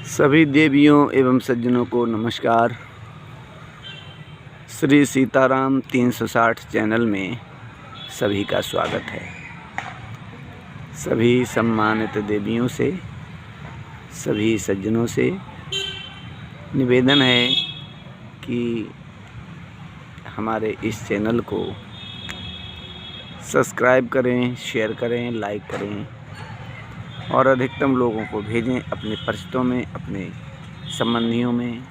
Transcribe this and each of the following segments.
सभी देवियों एवं सज्जनों को नमस्कार। श्री सीताराम 360 चैनल में सभी का स्वागत है। सभी सम्मानित देवियों से, सभी सज्जनों से निवेदन है कि हमारे इस चैनल को सब्सक्राइब करें, शेयर करें, लाइक करें और अधिकतम लोगों को भेजें, अपने परिचितों में, अपने संबंधियों में,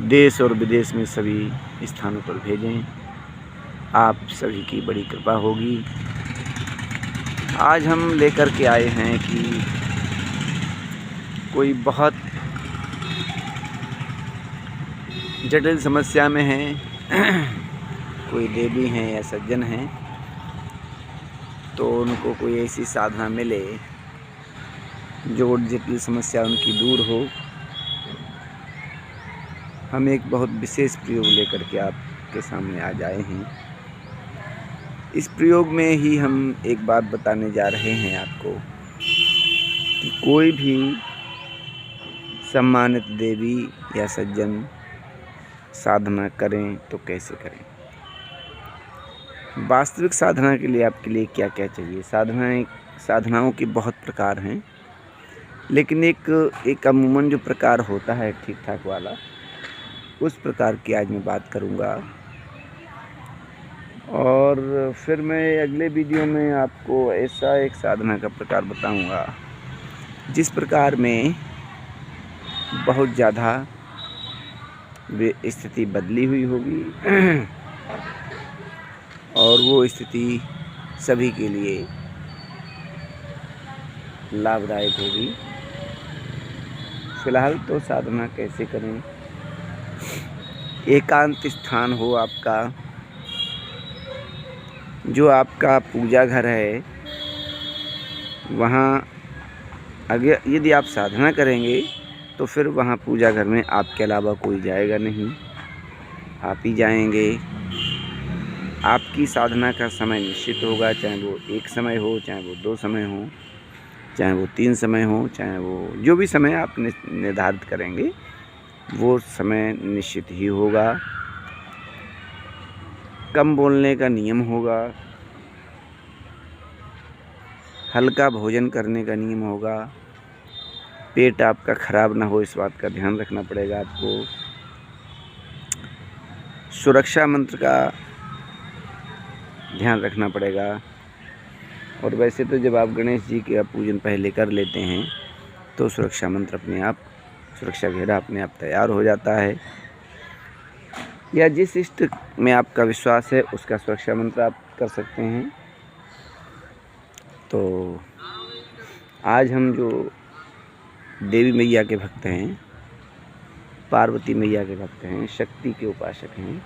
देश और विदेश में सभी स्थानों पर भेजें। आप सभी की बड़ी कृपा होगी। आज हम लेकर के आए हैं कि कोई बहुत जटिल समस्या में है, कोई देवी हैं या सज्जन हैं, तो उनको कोई ऐसी साधना मिले जो जटिल समस्या उनकी दूर हो। हम एक बहुत विशेष प्रयोग लेकर के आपके सामने आज आए हैं। इस प्रयोग में ही हम एक बात बताने जा रहे हैं आपको कि कोई भी सम्मानित देवी या सज्जन साधना करें तो कैसे करें। वास्तविक साधना के लिए आपके लिए क्या क्या चाहिए। साधनाओं के बहुत प्रकार हैं, लेकिन एक अमूमन जो प्रकार होता है ठीक ठाक वाला, उस प्रकार की आज मैं बात करूंगा। और फिर मैं अगले वीडियो में आपको ऐसा एक साधना का प्रकार बताऊंगा जिस प्रकार में बहुत ज़्यादा स्थिति बदली हुई होगी और वो स्थिति सभी के लिए लाभदायक होगी। फिलहाल तो साधना कैसे करें। एकांत स्थान हो आपका, जो आपका पूजा घर है, वहाँ अगर यदि आप साधना करेंगे तो फिर वहाँ पूजा घर में आपके अलावा कोई जाएगा नहीं, आप ही जाएंगे। आपकी साधना का समय निश्चित होगा, चाहे वो एक समय हो, चाहे वो 2 समय हो, चाहे वो 3 समय हो, चाहे वो जो भी समय आप निर्धारित करेंगे वो समय निश्चित ही होगा। कम बोलने का नियम होगा, हल्का भोजन करने का नियम होगा, पेट आपका खराब ना हो इस बात का ध्यान रखना पड़ेगा आपको। सुरक्षा मंत्र का ध्यान रखना पड़ेगा। और वैसे तो जब आप गणेश जी का पूजन पहले कर लेते हैं तो सुरक्षा मंत्र अपने आप, सुरक्षा घेरा अपने आप तैयार हो जाता है। या जिस इष्ट में आपका विश्वास है उसका सुरक्षा मंत्र आप कर सकते हैं। तो आज हम जो देवी मैया के भक्त हैं, पार्वती मैया के भक्त हैं, शक्ति के उपासक हैं,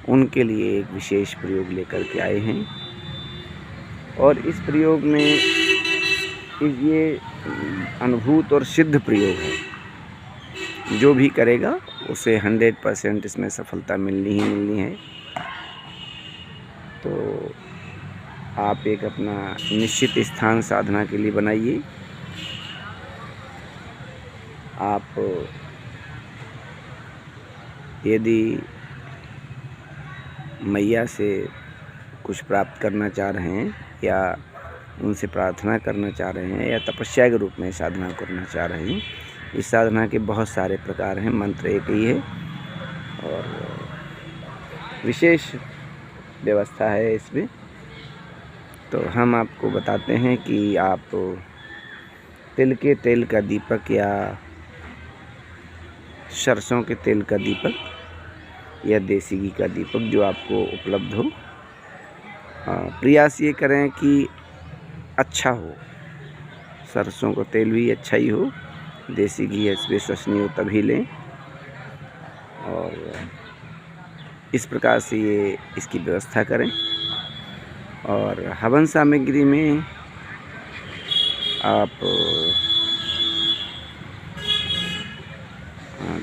उनके लिए एक विशेष प्रयोग लेकर के आए हैं। और इस प्रयोग में ये अनुभूत और सिद्ध प्रयोग है। जो भी करेगा उसे 100% इसमें सफलता मिलनी ही मिलनी है। तो आप एक अपना निश्चित स्थान साधना के लिए बनाइए। आप यदि मैया से कुछ प्राप्त करना चाह रहे हैं या उनसे प्रार्थना करना चाह रहे हैं या तपस्या के रूप में साधना करना चाह रहे हैं, इस साधना के बहुत सारे प्रकार हैं, मंत्र एक ही है और विशेष व्यवस्था है इसमें। तो हम आपको बताते हैं कि आप तिल के तेल का दीपक या सरसों के तेल का दीपक या देसी घी का दीपक जो आपको उपलब्ध हो, प्रयास ये करें कि अच्छा हो। सरसों का तेल भी अच्छा ही हो, देसी घी विश्वसनीय हो तभी लें। और इस प्रकार से ये इसकी व्यवस्था करें। और हवन सामग्री में आप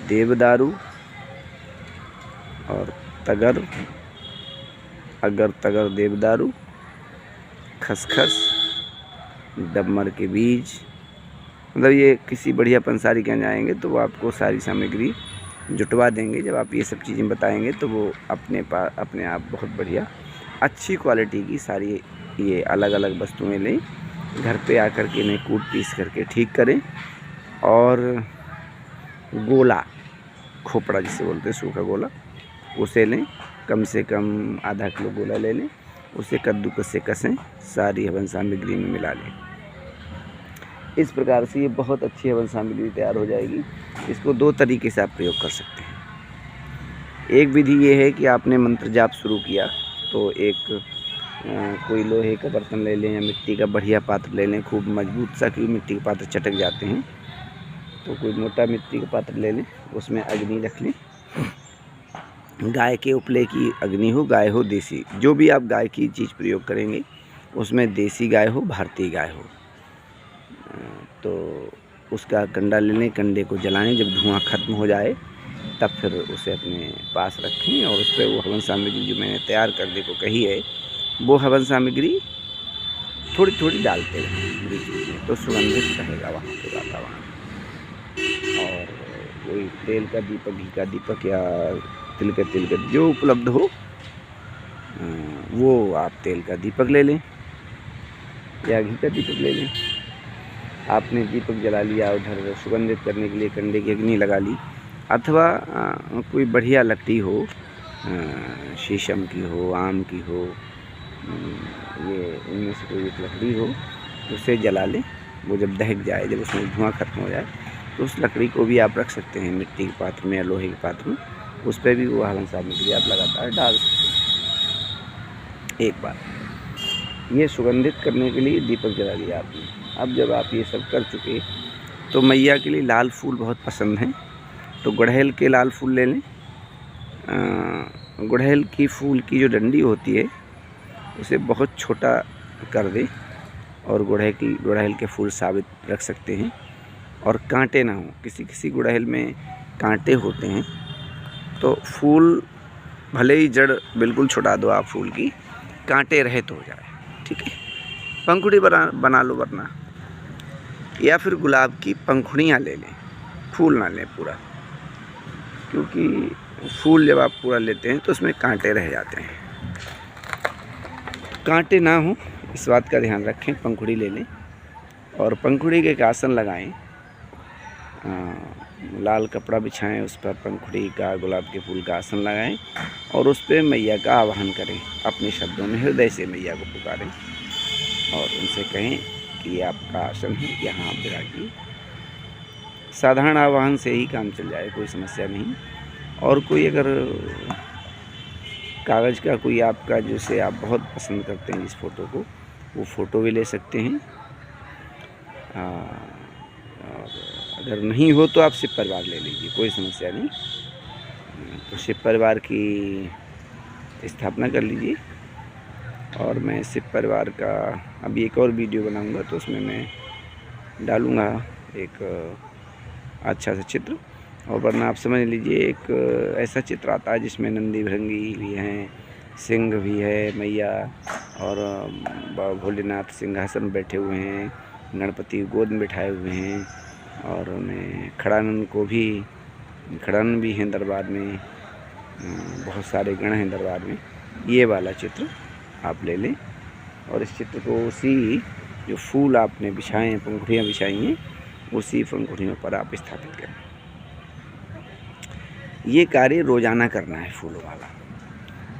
देवदारू और तगर, अगर तगर देवदारू, खसखस, डमर के बीज, मतलब ये किसी बढ़िया पंसारी के यहाँ जाएंगे तो वो आपको सारी सामग्री जुटवा देंगे। जब आप ये सब चीज़ें बताएंगे तो वो अपने आप बहुत बढ़िया अच्छी क्वालिटी की सारी ये अलग अलग वस्तुएं लें, घर पे आकर के इन्हें कूट पीस करके ठीक करें। और गोला, खोपड़ा जिसे बोलते हैं, सूखा गोला, उसे लें, कम से कम आधा किलो गोला ले लें, उसे कद्दूकस से कसें, सारी हवन सामग्री में मिला लें। इस प्रकार से ये बहुत अच्छी हवन सामग्री तैयार हो जाएगी। इसको 2 तरीके से आप प्रयोग कर सकते हैं। एक विधि ये है कि आपने मंत्र जाप शुरू किया तो एक कोई लोहे का बर्तन ले लें या मिट्टी का बढ़िया पात्र ले लें, खूब मजबूत सा, क्योंकि मिट्टी के पात्र चटक जाते हैं, तो कोई मोटा मिट्टी का पात्र ले लें, उसमें अग्नि रख लें। गाय के उपले की अग्नि हो, गाय हो देसी, जो भी आप गाय की चीज़ प्रयोग करेंगे उसमें देसी गाय हो, भारतीय गाय हो, तो उसका कंडा ले लें, कंडे को जलाएं, जब धुआं ख़त्म हो जाए तब फिर उसे अपने पास रखें और उस पर वो हवन सामग्री जो मैंने तैयार करने को कही है वो हवन सामग्री थोड़ी थोड़ी डालते रहें बीच बीच में, तो सुगंधित रहेगा वहाँ पे वातावरण। और कोई तेल का दीपक, घी का दीपक या तिल का जो उपलब्ध हो वो आप तेल का दीपक ले लें या घी का दीपक ले लें। आपने दीपक जला लिया, उधर सुगंधित करने के लिए कंडे की अग्नि लगा ली, अथवा कोई बढ़िया लकड़ी हो, शीशम की हो, आम की हो, ये इनमें से कोई एक लकड़ी हो, उसे जला लें। वो जब दहक जाए, जब उसमें धुआं ख़त्म हो जाए तो उस लकड़ी को भी आप रख सकते हैं मिट्टी के पात्र में या लोहे के पात्र में, उस पर भी वो हवन सामग्री आप लगातार डाल सकते हैं। एक बार ये सुगंधित करने के लिए दीपक जला लिया आपने। अब जब आप ये सब कर चुके तो मैया के लिए लाल फूल बहुत पसंद हैं, तो गुड़हल के लाल फूल ले लें। गुड़हल की फूल की जो डंडी होती है उसे बहुत छोटा कर दें और गुड़हल के फूल साबित रख सकते हैं। और कांटे ना हो, किसी गुड़हल में कांटे होते हैं, तो फूल भले ही जड़ बिल्कुल छुड़ा दो आप फूल की, कांटे रहे तो हो जाए, ठीक है। पंखुड़ी बना लो वरना, या फिर गुलाब की पंखुड़ियाँ ले लें, फूल ना लें पूरा, क्योंकि फूल जब आप पूरा लेते हैं तो उसमें कांटे रह जाते हैं। कांटे ना हो इस बात का ध्यान रखें। पंखुड़ी ले लें और पंखुड़ी के एक आसन लगाएं, लाल कपड़ा बिछाएं, उस पर पंखुड़ी का, गुलाब के फूल का आसन लगाएं और उस पर मैया का आवाहन करें। अपने शब्दों में हृदय से मैया को पुकारें और उनसे कहें कि ये आपका आसन है, यहाँ आप विराजिए। साधारण आवाहन से ही काम चल जाए, कोई समस्या नहीं। और कोई अगर कागज़ का कोई आपका जिसे आप बहुत पसंद करते हैं जिस फ़ोटो को, वो फ़ोटो भी ले सकते हैं। और अगर नहीं हो तो आप शिव परिवार ले लीजिए, कोई समस्या नहीं। तो शिव परिवार की स्थापना कर लीजिए। और मैं शिव परिवार का अभी एक और वीडियो बनाऊंगा, तो उसमें मैं डालूंगा एक अच्छा सा चित्र। और वरना आप समझ लीजिए एक ऐसा चित्र आता है जिसमें नंदी भृंगी भी हैं, सिंह भी है, मैया और भोलेनाथ सिंहासन बैठे हुए हैं, गणपति गोद में बैठाए हुए हैं, और उन्हें खड़ानंद भी हैं दरबार में, बहुत सारे गण हैं दरबार में। ये वाला चित्र आप ले लें और इस चित्र को उसी जो फूल आपने बिछाए हैं, पंखुड़ियाँ बिछाई हैं, उसी पंखुड़ियों पर आप स्थापित करें। ये कार्य रोज़ाना करना है, फूलों वाला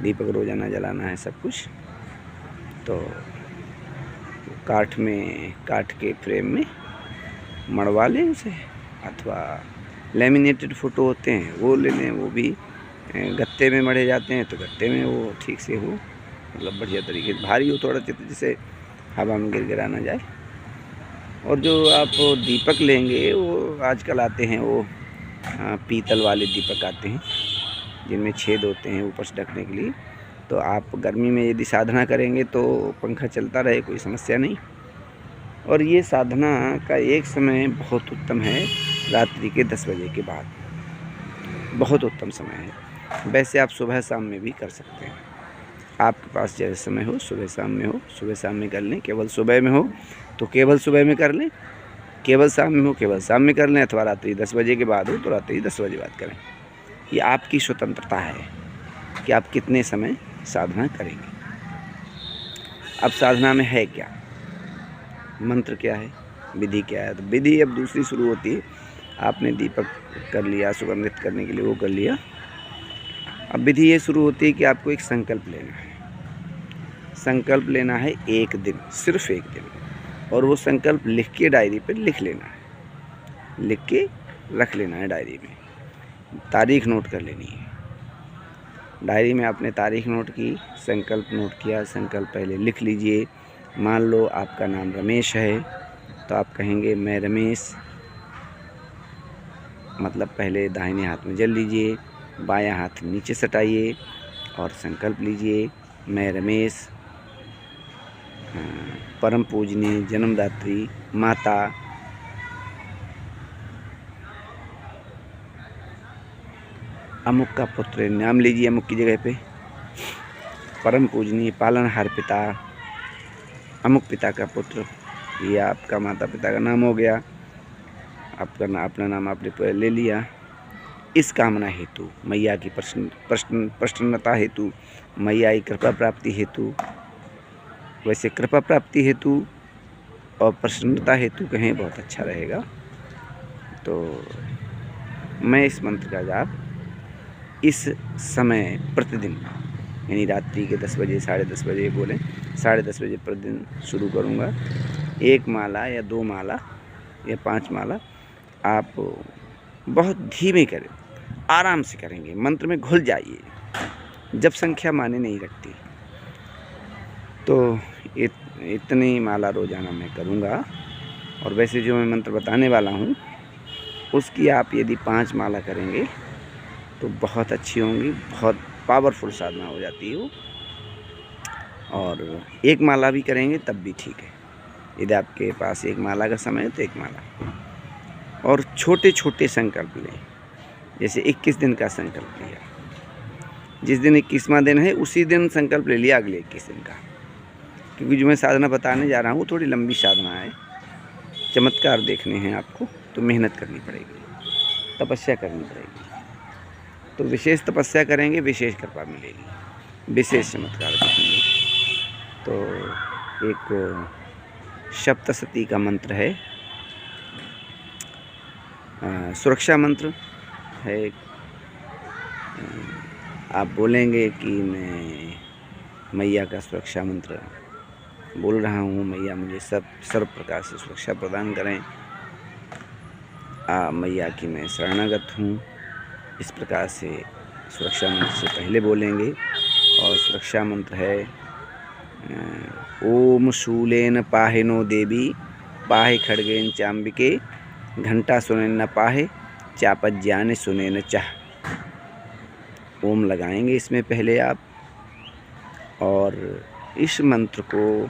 दीपक रोज़ाना जलाना है सब कुछ। तो काठ के फ्रेम में मढ़वा लें उसे, अथवा लेमिनेटेड फ़ोटो होते हैं वो ले लें, वो भी गत्ते में मढ़े जाते हैं, तो गत्ते में वो ठीक से हो, मतलब बढ़िया तरीके से, भारी हो थोड़ा चित्र जिसे हवा में गिरा ना जाए। और जो आप दीपक लेंगे वो आजकल आते हैं, वो पीतल वाले दीपक आते हैं जिनमें छेद होते हैं ऊपर से ढकने के लिए। तो आप गर्मी में यदि साधना करेंगे तो पंखा चलता रहे, कोई समस्या नहीं। और ये साधना का एक समय बहुत उत्तम है, रात्रि के 10 बजे के बाद बहुत उत्तम समय है। वैसे आप सुबह शाम में भी कर सकते हैं, आपके पास जैसे समय हो, सुबह शाम में हो, सुबह शाम में कर लें। केवल सुबह में हो तो केवल सुबह में कर लें, केवल शाम में हो केवल शाम में कर लें, अथवा रात्रि 10 बजे के बाद हो तो रात्रि 10 बजे बाद करें। ये आपकी स्वतंत्रता है कि आप कितने समय साधना करेंगे। अब साधना में है क्या, मंत्र क्या है, विधि क्या है। तो विधि अब दूसरी शुरू होती है। आपने दीपक कर लिया, सुगंधित करने के लिए वो कर लिया। अब विधि ये शुरू होती है कि आपको एक संकल्प लेना है। संकल्प लेना है एक दिन, सिर्फ एक दिन, और वो संकल्प लिख के डायरी पर लिख लेना है, लिख के रख लेना है डायरी में। तारीख नोट कर लेनी है। डायरी में आपने तारीख नोट की, संकल्प नोट किया, संकल्प पहले लिख लीजिए। मान लो आपका नाम रमेश है तो आप कहेंगे मैं रमेश, मतलब पहले दाहिने हाथ में जल लीजिए, बायां हाथ नीचे सटाइए और संकल्प लीजिए, मैं रमेश परम पूजनीय जन्मदात्री माता अमुक का पुत्र, नाम लीजिए अमुक की जगह पे, परम पूजनीय पालनहार पिता अमुक पिता का पुत्र, ये आपका माता पिता का नाम हो गया। अपना नाम आपने ले लिया। इस कामना हेतु, मैया की प्रसन्नता हेतु, मैया की कृपा प्राप्ति हेतु, वैसे कृपा प्राप्ति हेतु और प्रसन्नता हेतु कहें बहुत अच्छा रहेगा। तो मैं इस मंत्र का जाप इस समय प्रतिदिन, यानी रात्रि के 10 बजे 10:30 बजे बोलें, 10:30 बजे प्रतिदिन शुरू करूँगा। 1 माला या 2 माला या 5 माला आप बहुत धीमे करें, आराम से करेंगे, मंत्र में घुल जाइए। जब संख्या माने नहीं रखती तो इतनी माला रोज़ाना मैं करूँगा। और वैसे जो मैं मंत्र बताने वाला हूँ उसकी आप यदि 5 माला करेंगे तो बहुत अच्छी होंगी, बहुत पावरफुल साधना हो जाती है वो। और 1 माला भी करेंगे तब भी ठीक है, यदि आपके पास 1 माला का समय है तो 1 माला। और छोटे छोटे संकल्प लें, जैसे 21 दिन का संकल्प लिया, जिस दिन 21वां दिन है उसी दिन संकल्प ले लिया अगले 21 दिन का। क्योंकि जो मैं साधना बताने जा रहा हूँ वो थोड़ी लंबी साधना है, चमत्कार देखने हैं आपको, तो मेहनत करनी पड़ेगी, तपस्या करनी पड़ेगी। तो विशेष तपस्या करेंगे, विशेष कृपा मिलेगी, विशेष चमत्कार देखेंगे। तो एक सप्तशती का मंत्र है, सुरक्षा मंत्र है। आप बोलेंगे कि मैं मैया का सुरक्षा मंत्र बोल रहा हूँ, मैया मुझे सर्व प्रकार से सुरक्षा प्रदान करें, मैया की मैं शरणागत हूँ। इस प्रकार से सुरक्षा मंत्र से पहले बोलेंगे। और सुरक्षा मंत्र है ओम शूलेन पाहिनो देवी पाहे खड्गेन चाम्बिके घंटा सुनेन न पाहे चापज्ञान सुनेन चाह। ओम लगाएंगे इसमें पहले आप, और इस मंत्र को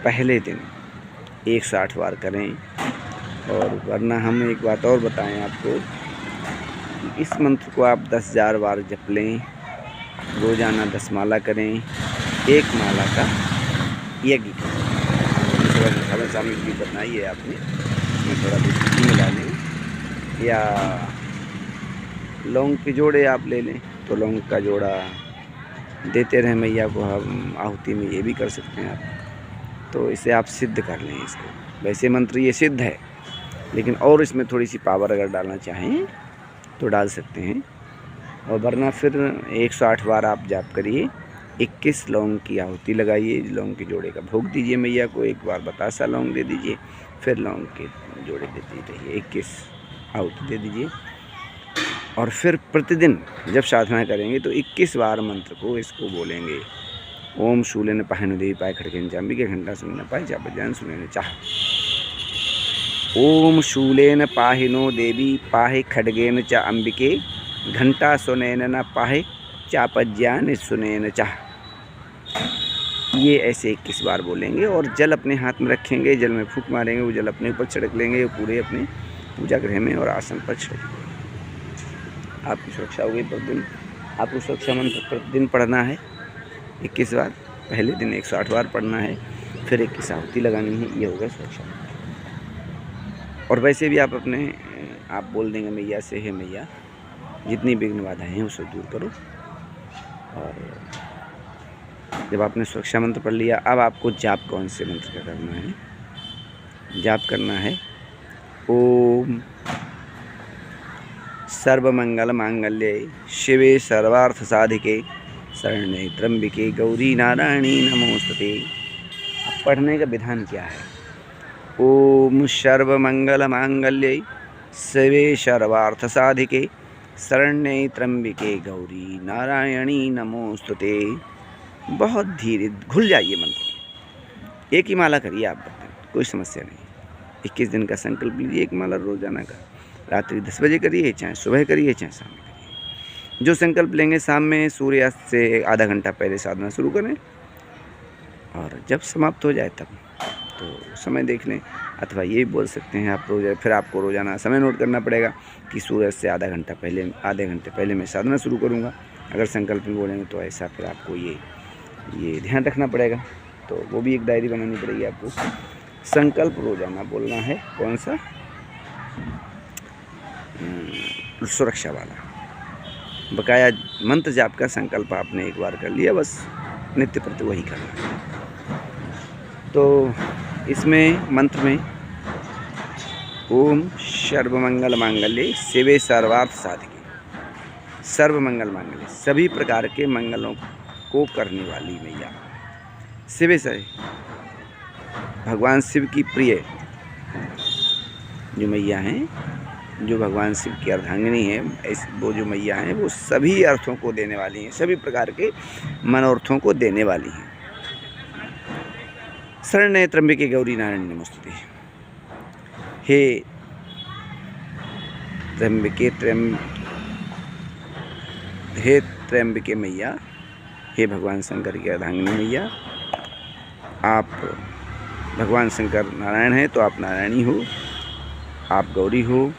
पहले दिन 108 बार करें। और वरना हम एक बात और बताएं आपको, इस मंत्र को आप 10,000 बार जप लें, रोज़ाना 10 माला करें, 1 माला का यज्ञ करें। साधन सामग्री बनाई है आपने, इसमें थोड़ा दूध मिला लें, या लौंग के जोड़े आप ले लें तो लौंग का जोड़ा देते रहें मैया को हम आहुति में, ये भी कर सकते हैं आप। तो इसे आप सिद्ध कर लें इसको। वैसे मंत्र ये सिद्ध है, लेकिन और इसमें थोड़ी सी पावर अगर डालना चाहें तो डाल सकते हैं। और वरना फिर 108 बार आप जाप करिए, 21 लौंग की आहुति लगाइए, लौंग के जोड़े का भोग दीजिए मैया को, एक बार बतासा लौंग दे दीजिए, फिर लौंग के जोड़े देते रहिए, 21 आहुति दे दीजिए। और फिर प्रतिदिन जब साधना करेंगे तो 21 बार मंत्र को इसको बोलेंगे। ओम शूलेन पाहिनो देवी पाए खड्गेन चाम्बिके घंटा सुनेन पाए चापज्ञान सुनेन चाह। ओम शूलेन पाहिनो देवी पाहे खड्गेन च अंबिके घंटा सुनेन न पाहे चापज्ञान सुनेन चाह। ये ऐसे 21 बार बोलेंगे। और जल अपने हाथ में रखेंगे, जल में फूंक मारेंगे, वो जल अपने ऊपर छिड़क लेंगे, पूरे अपने पूजा गृह में और आसन पर छिड़क। आपकी सुरक्षा होगी। प्रतिदिन आपको सुरक्षा मंत्र प्रतिदिन पढ़ना है 21 बार, पहले दिन 108 बार पढ़ना है, फिर एक किसावती लगानी है। ये होगा सुरक्षा मंत्र। और वैसे भी आप बोल देंगे मैया से, हे मैया जितनी विघ्न बाधाएं हैं उसे दूर करो। और जब आपने सुरक्षा मंत्र पढ़ लिया, अब आपको जाप कौन से मंत्र का करना है? जाप करना है ओम सर्वमंगल मांगल्ये शिवे सर्वार्थ साधिके शरण्ये त्र्यंबिके गौरी नारायणी नमोस्तुते। अब पढ़ने का विधान क्या है? ओम सर्वमंगल मांगल्ये शिवे सर्वार्थ साधिके शरण्ये त्र्यंबिके गौरी नारायणी नमोस्तुते। बहुत धीरे घुल जाइए मंत्र। एक ही माला करिए आप, कोई समस्या नहीं। 21 दिन का संकल्प लीजिए, एक माला रोजाना का। रात्रि 10 बजे करिए, चाहे सुबह करिए, चाहे शाम में करिए। जो संकल्प लेंगे शाम में सूर्यास्त से आधा घंटा पहले साधना शुरू करें, और जब समाप्त हो जाए तब तो समय देख लें। अथवा ये बोल सकते हैं आप फिर आपको रोज़ाना समय नोट करना पड़ेगा कि सूर्य से आधे घंटे पहले मैं साधना शुरू करूँगा। अगर संकल्प में बोलेंगे तो ऐसा फिर आपको ये ध्यान रखना पड़ेगा। तो वो भी एक डायरी बनानी पड़ेगी आपको। संकल्प रोज़ाना बोलना है। कौन सा? सुरक्षा वाला। बकाया मंत्र जाप का संकल्प आपने एक बार कर लिया, बस नित्य प्रति वही करना है। तो इसमें मंत्र में ओम सर्वमंगल मांगल्ये शिवे सर्वार्थ साधिके। सर्वमंगल मांगल्ये, सभी प्रकार के मंगलों को करने वाली मैया। शिवे से भगवान शिव की प्रिय जो मैया हैं, जो भगवान शिव की अर्धांगिनी है, वो जो मैया हैं वो सभी अर्थों को देने वाली हैं, सभी प्रकार के मनोर्थों को देने वाली हैं। शरण्ये त्र्यंबिके गौरी नारायणी नमोस्तुते। हे त्र्यंबिके मैया, हे भगवान शंकर की अर्धांगिनी मैया, आप भगवान शंकर नारायण हैं तो आप नारायणी हो, आप गौरी हो।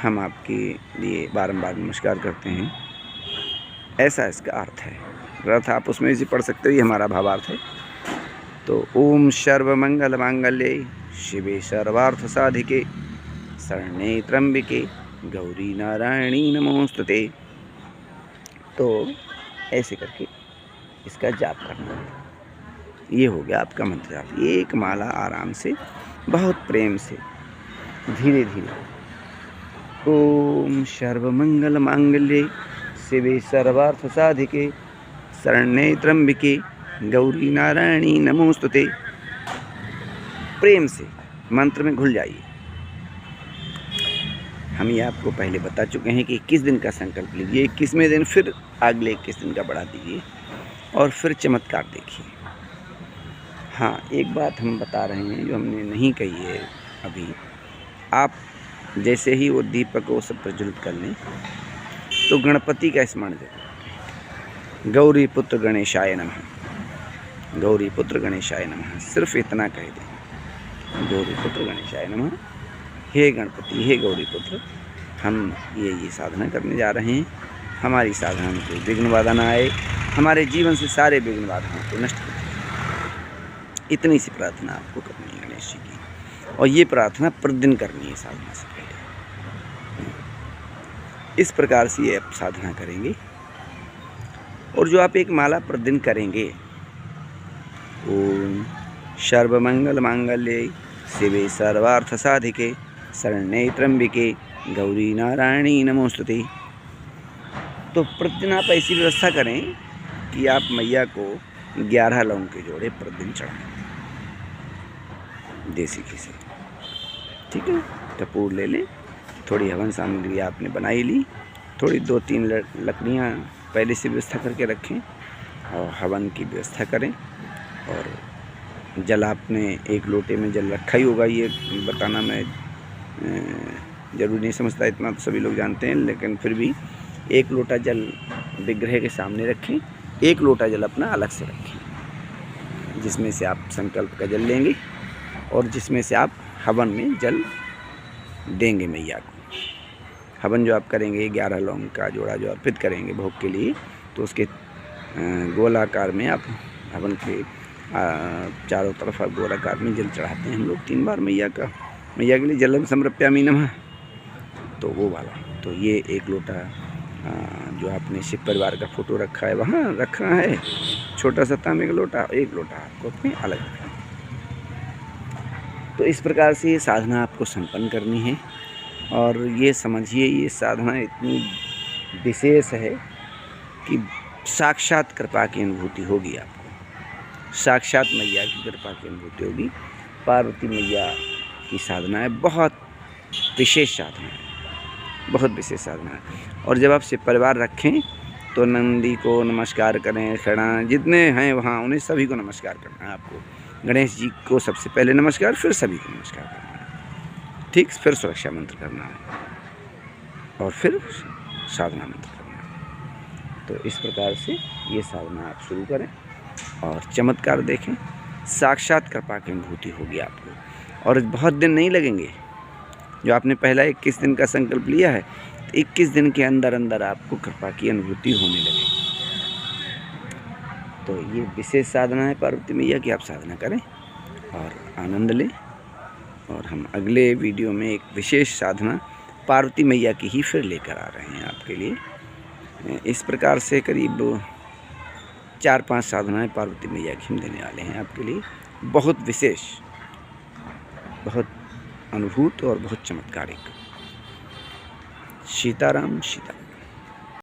हम आपके लिए बारंबार नमस्कार करते हैं। ऐसा इसका अर्थ है। अर्थ आप उसमें से पढ़ सकते हो, ये हमारा भावार्थ है। तो ओम सर्वमंगल मांगल्ये शिवे सर्वार्थ साधिके शरण्ये त्र्यंबिके गौरी नारायणी नमोस्तुते। तो ऐसे करके इसका जाप करना है। ये हो गया आपका मंत्र जाप। एक माला आराम से, बहुत प्रेम से, धीरे धीरे। ओम सर्वमंगल मांगल्ये शिवे सर्वार्थ साधिके शरण्ये त्र्यंबिके गौरी नारायणी नमोस्तुते। प्रेम से मंत्र में घुल जाइए। हम ये आपको पहले बता चुके हैं कि 21 दिन का संकल्प लीजिए, 21वें दिन फिर अगले 21 दिन का बढ़ा दीजिए और फिर चमत्कार देखिए। हाँ, एक बात हम बता रहे हैं जो हमने नहीं कही है अभी। आप जैसे ही वो दीपक को सब प्रज्वलित कर लें तो गणपति का स्मरण करें। गौरी पुत्र गणेशाय नमः, गौरी पुत्र गणेशाय नमः, सिर्फ इतना कह दें। गौरी पुत्र गणेशाय नमः, हे गणपति, हे गौरी पुत्र, हम ये साधना करने जा रहे हैं। हमारी साधना में कोई विघ्न बाधा ना आए, हमारे जीवन से सारे विघ्न बाधाओं को नष्ट कर दें। इतनी सी प्रार्थना आपको करनी है गणेश जी की, और ये प्रार्थना प्रतिदिन करनी है साधना से पहले। इस प्रकार से ये आप साधना करेंगे, और जो आप एक माला प्रतिदिन करेंगे, ओम सर्वमंगल मांगल्ये शिवे सर्वार्थ साधिके शरण्ये त्र्यंबिके गौरी नारायणी नमोस्तुते। तो प्रतिदिन आप ऐसी व्यवस्था करें कि आप मैया को 11 लौंग के जोड़े प्रतिदिन चढ़ाएं, देसी घी से। ठीक है, कपूर ले लें, थोड़ी हवन सामग्री आपने बनाई ली, थोड़ी 2-3 लकड़ियाँ पहले से व्यवस्था करके रखें, और हवन की व्यवस्था करें। और जल आपने 1 लोटे में जल रखा ही होगा, ये बताना मैं ज़रूरी नहीं समझता, इतना तो सभी लोग जानते हैं, लेकिन फिर भी 1 लोटा जल विग्रह के सामने रखें, 1 लोटा जल अपना अलग से रखें, जिसमें से आप संकल्प का जल लेंगे और जिसमें से आप हवन में जल देंगे मैया को। हवन जो आप करेंगे 11 लौंग का जोड़ा जो अर्पित करेंगे भोग के लिए, तो उसके गोलाकार में आप हवन के चारों तरफ गोलाकार में जल चढ़ाते हैं हम लोग 3 बार मैया के लिए जलम समर्प्यामि नमः। तो वो वाला, तो ये 1 लोटा जो आपने शिव परिवार का फोटो रखा है वहाँ रखना है, छोटा सा तांबे का लोटा, 1 लोटा आपको अपने अलग रखना है। तो इस प्रकार से ये साधना आपको संपन्न करनी है। और ये समझिए ये साधना इतनी विशेष है कि साक्षात कृपा की अनुभूति होगी आपको, साक्षात मैया की कृपा की अनुभूति होगी। पार्वती मैया की साधना है, बहुत विशेष साधना है, बहुत विशेष साधना है। और जब आप शिव परिवार रखें तो नंदी को नमस्कार करें, खड़ा जितने हैं वहाँ उन्हें सभी को नमस्कार करना है आपको। गणेश जी को सबसे पहले नमस्कार, फिर सभी को नमस्कार करना है, ठीक, फिर सुरक्षा मंत्र करना है और फिर साधना मंत्र करना है। तो इस प्रकार से ये साधना आप शुरू करें और चमत्कार देखें, साक्षात कृपा की अनुभूति होगी आपको। और बहुत दिन नहीं लगेंगे, जो आपने पहला 21 दिन का संकल्प लिया है, 21 दिन के अंदर अंदर आपको कृपा की अनुभूति होने लगेगी। तो ये विशेष साधना है पार्वती मैया की, आप साधना करें और आनंद लें। और हम अगले वीडियो में एक विशेष साधना पार्वती मैया की ही फिर लेकर आ रहे हैं आपके लिए। इस प्रकार से करीब 4-5 साधनाएं पार्वती मैया की हम देने वाले हैं आपके लिए, बहुत विशेष, बहुत अनुभूत और बहुत चमत्कारिक। सीताराम सीता।